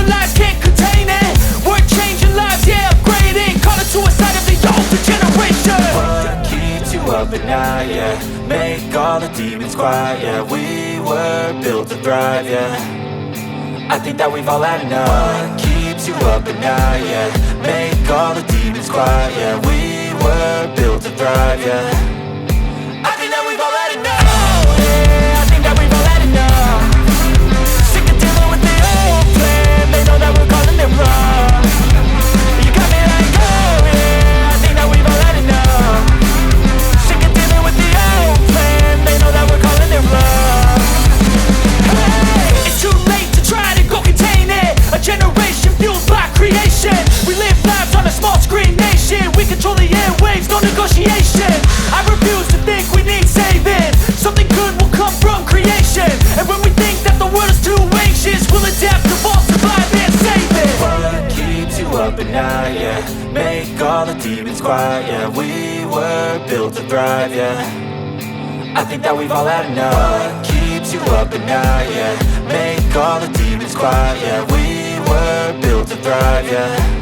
our lives can't contain it. We're changing lives, yeah, upgrading. Call it suicide of the older generation. What keeps you up at night, yeah? Make all the demons quiet, yeah. We were built to thrive, yeah. I think that we've all had enough. What keeps you up at night, yeah? Make all the demons quiet, yeah. We were built to thrive, yeah. I think that we've all had enough. Oh yeah, I think that we've all had enough. Sick of dealing with the old plan. They know that we're calling it wrong. You got me like, oh yeah, I think that we've all had enough. Sick of dealing with the old plan. They know that we're calling it wrong. Hey, it's too late to try to go contain it. A generation fueled by creation. We live lives on a small screen nation. We control the airwaves, no negotiation. I refuse to think we need saving. Something good will come from creation. And when we think that the world is too anxious, we'll adapt, evolve, survive and save it. What keeps you up at night, yeah? Make all the demons quiet, yeah. We were built to thrive, yeah. I think that we've all had enough. What keeps you up at night, yeah? Make all the demons quiet, yeah. We were built to thrive, yeah.